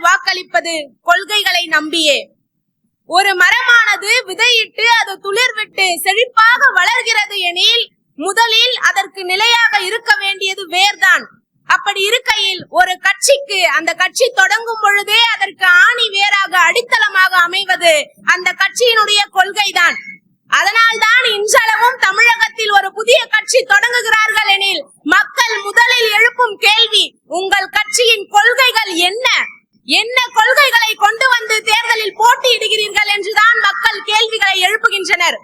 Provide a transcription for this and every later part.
வாக்களிப்பது கொள்கைகளை நம்பியே. ஒரு மரமானது விதையிட்டு அது துளிர்விட்டு செழிப்பாக வளர்கிறது எனில் முதலில் அதற்கு நிலையாக இருக்க வேண்டியது வேர்தான். அப்படி இருக்கையில் ஒரு கட்சிக்கு அந்த கட்சி தொடங்கும் பொழுதே அதற்கு ஆணி வேராக அடித்தளமாக அமைவது அந்த கட்சியினுடைய கொள்கைதான். அதனால்தான் இன்றளவும் தமிழகத்தில் ஒரு புதிய கட்சி தொடங்குகிறார்கள் எனில் மக்கள் முதலில் எழுப்பும் கேள்வி, உங்கள் கட்சியின் கொள்கைகள் என்ன? என்ன கொள்கைகளை கொண்டு வந்து தேர்தலில் போட்டியிடுகிறீர்கள் என்றுதான் மக்கள் கேள்விகளை எழுப்புகின்றனர்.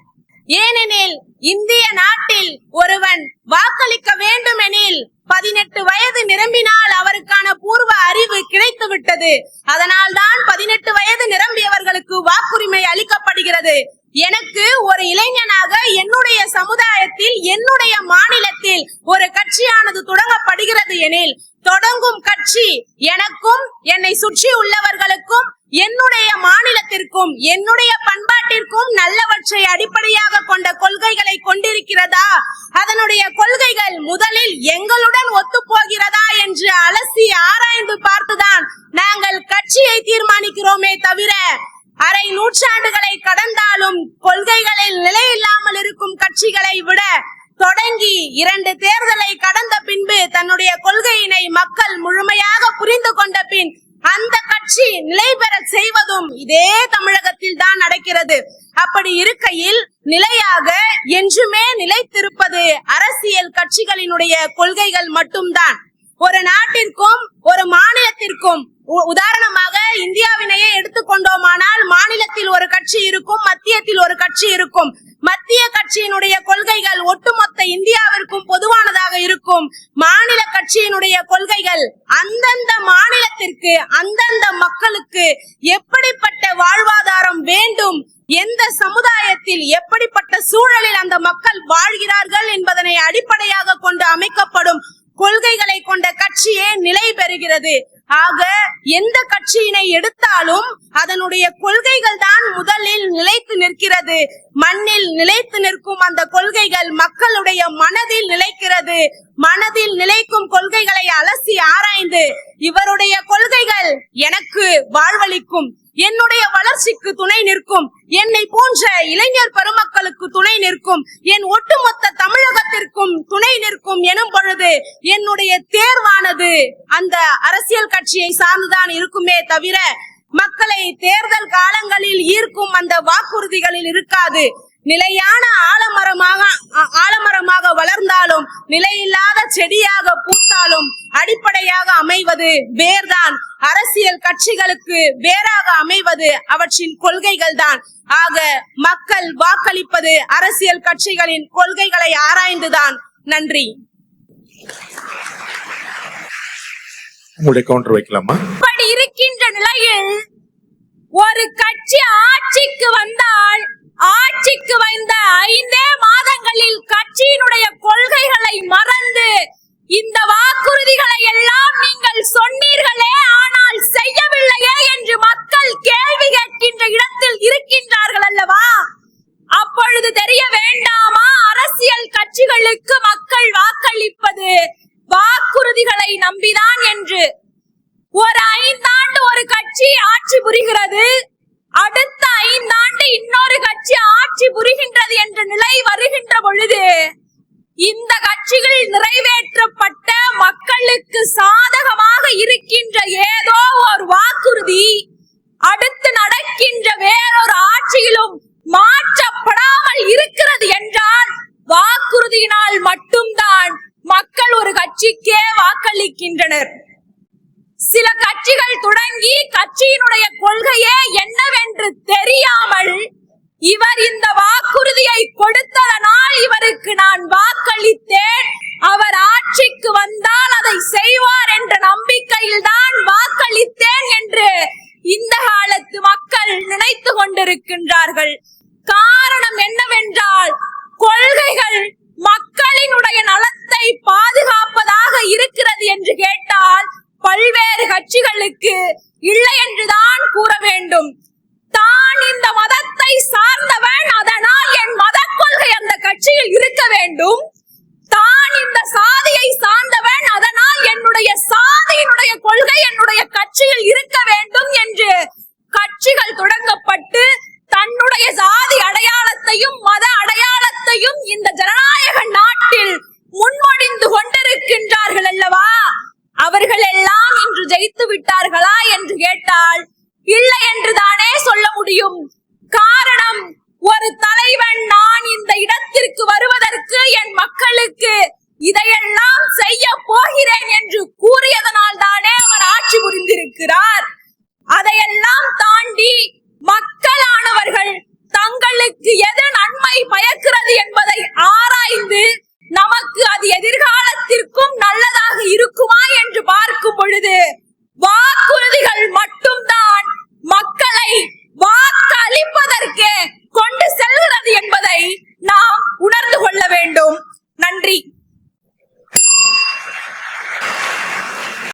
ஏனெனில் இந்திய நாட்டில் ஒருவன் வாக்களிக்க வேண்டும் எனில் 18 வயது நிரம்பினால் அவருக்கான பூர்வ அறிவு கிடைத்து விட்டது. அதனால்தான் 18 வயது நிரம்பியவர்களுக்கு வாக்குரிமை அளிக்கப்படுகிறது. எனக்கு ஒரு இளைஞனாக என்னுடைய சமுதாயத்தில் என்னுடைய மாநிலத்தில் ஒரு கட்சியானது தொடங்கப்படுகிறது எனில் தொடங்கும் கட்சி எனக்கும் என்னை சுற்றி உள்ளவர்களுக்கும் என்னுடைய மாநிலத்திற்கும் என்னுடைய பண்பாட்டிற்கும் நல்லவற்றை அடிப்படையாக கொண்ட கொள்கைகளை கொண்டிருக்கிறதா, அதனுடைய கொள்கைகள் முதலில் எங்களுடன் ஒத்து போகிறதா என்று அலசி ஆராய்ந்து பார்த்துதான் நாங்கள் கட்சியை தீர்மானிக்கிறோமே தவிர அரை நூற்றாண்டுகளை கடந்தாலும் கொள்கைகளில் நிலையில்லாமல் இருக்கும் கட்சிகளை விட தொடங்கி 2 தேர்தலை கடந்த பின்பு தன்னுடைய கொள்கையினை மக்கள் முழுமையாக புரிந்து கொண்ட பின் அந்த கட்சி நிலை பெற செய்வதும் இதே தமிழகத்தில் தான் நடக்கிறது. அப்படி இருக்கையில் நிலையாக என்றுமே நிலைத்திருப்பது அரசியல் கட்சிகளினுடைய கொள்கைகள் மட்டும்தான். ஒரு நாட்டிற்கும் ஒரு மாநிலத்திற்கும் உதாரணமாக இந்தியாவினையே எடுத்துக்கொண்டோமானால் மாநிலத்தில் ஒரு கட்சி இருக்கும், மத்தியத்தில் ஒரு கட்சி இருக்கும். மத்திய கட்சியினுடைய கொள்கைகள் ஒட்டுமொத்த இந்தியாவிற்கும் பொதுவானதாக இருக்கும். மாநில கட்சியினுடைய கொள்கைகள் அந்தந்த மாநிலத்திற்கு அந்தந்த மக்களுக்கு எப்படிப்பட்ட வாழ்வாதாரம் வேண்டும், எந்த சமுதாயத்தில் எப்படிப்பட்ட சூழலில் அந்த மக்கள் வாழ்கிறார்கள் என்பதனை அடிப்படையாக கொண்டு அமைக்கப்படும் கொள்கைகளை கொண்ட கட்சியே நிலை பெறுகிறது. ஆக எந்த கட்சியினை எடுத்தாலும் அதனுடைய கொள்கைகள் தான் முதலில் நிலைத்து நிற்கிறது. மண்ணில் நிலைத்து நிற்கும் அந்த கொள்கைகள் மக்களுடைய மனதில் நிலைக்கிறது. மனதில் நிலைக்கும் கொள்கைகளை அலசி ஆராய்ந்து இவருடைய கொள்கைகள் எனக்கு வாழ்வளிக்கும், என்னுடைய வளர்ச்சிக்கு துணை நிற்கும், என்னை போன்ற இளைஞர் பெருமக்களுக்கு துணை நிற்கும், என் ஒட்டுமொத்த தமிழகத்திற்கும் துணை நிற்கும் எனும் பொழுது என்னுடைய தேர்வானது அந்த அரசியல் கட்சியை சார்ந்துதான் இருக்குமே தவிர மக்களை தேர்தல் காலங்களில் ஈர்க்கும் அந்த வாக்குறுதிகளில் இருக்காது. நிலையான ஆலமரமாக வளர்ந்தாலும் நிலையில்லாத செடியாக பூத்தாலும் அடிப்படையாக அமைவது வேர்தான். அரசியல் கட்சிகளுக்கு வேறாக அமைவது அவற்றின் கொள்கைகள் தான். ஆக மக்கள் வாக்களிப்பது அரசியல் கட்சிகளின் கொள்கைகளை ஆராய்ந்துதான். நன்றி. உங்களுடைய கவுண்டர் வைக்கலாமா? இப்படி இருக்கின்ற நிலையில் ஒரு கட்சி ஆட்சிக்கு வந்தால் ஆட்சிக்கு வந்த 5 மாதங்களில் கட்சியினுடைய கொள்கைகளை மறந்து இந்த வாக்குறுதிகளை எல்லாம் நீங்கள் சொன்னீர்களே ஆனால் செய்யவில்லையே என்று மக்கள் கேள்வி கேட்கின்ற இடத்தில் இருக்கின்றார்கள் அல்லவா? அப்பொழுது தெரிய வேண்டாமா அரசியல் கட்சிகளுக்கு மக்கள் வாக்களிப்பது வாக்குறுதிகளை நம்பிதான் என்று? ஒரு 5 ஆண்டு ஒரு கட்சி ஆட்சி புரிகிறது, அடுத்த 5 ஆண்டு இன்னொரு கட்சி ஆட்சி புரிகின்றது என்ற நிலை வருகின்ற பொழுது இந்த கட்சிகள் நிறைவேற்றப்பட்ட மக்களுக்கு சாதகமாக இருக்கின்ற ஏதோ ஒரு வாக்குறுதி அடுத்து நடக்கின்ற வேறொரு ஆட்சியிலும் மாற்றப்படாமல் இருக்கிறது என்றால் வாக்குறுதியினால் மட்டும்தான் மக்கள் ஒரு கட்சிக்கே வாக்களிக்கின்றனர். சில கட்சிகள் தொடங்கி கட்சியினுடைய கொள்கையே என்னவென்று தெரியாமல் இவர் இந்த வாக்குறுதியை கொடுத்ததனால் இவருக்கு நான் வாக்களித்தேன், அவர் ஆட்சிக்கு வந்தால் அதை செய்வார் என்ற நம்பிக்கையில் தான் வாக்களித்தேன் என்று இந்த காலத்து மக்கள் நினைத்து கொண்டிருக்கின்றார்கள். காரணம் என்னவென்றால் கொள்கைகள் மக்களினுடைய நலத்தை பாதுகாப்பதாக இருக்கிறது என்று கேட்டால் பல்வேறு கட்சிகளுக்கு இல்லை என்றுதான் கூற வேண்டும். தான் இந்த மதத்தை சார்ந்தவன், அதனால் என் மத கொள்கை அந்த கட்சியில் இருக்க வேண்டும். தான் இந்த சாதியை சார்ந்தவன், அதனால் என்னுடைய சாதியினுடைய கொள்கை என்னுடைய கட்சியில் இருக்க வேண்டும் முடித்து விட்டார்களா என்று கேட்டால் இல்லை என்றுதானே சொல்ல முடியும். காரணம், ஒரு தலைவன் நான் இந்த இடத்திற்கு வருவதற்கு என் மக்களுக்கு இதையெல்லாம் செய்ய போகிறேன் என்று கூறியதனால் தானே அவர் ஆட்சி புரிந்திருக்கிறார். அதையெல்லாம் தாண்டி மக்களானவர்கள் தங்களுக்கு எது நன்மை பயக்கிறது என்பதை ஆராய்ந்து நமக்கு அது எதிர்காலத்திற்கும் நல்லதாக இருக்குமா என்று பார்க்கும் பொழுது வாக்குறுதிகள் மட்டும்தான் மக்களை வாக்கு அளிப்பதற்கு கொண்டு செல்கிறது என்பதை நாம் உணர்ந்து கொள்ள வேண்டும். நன்றி.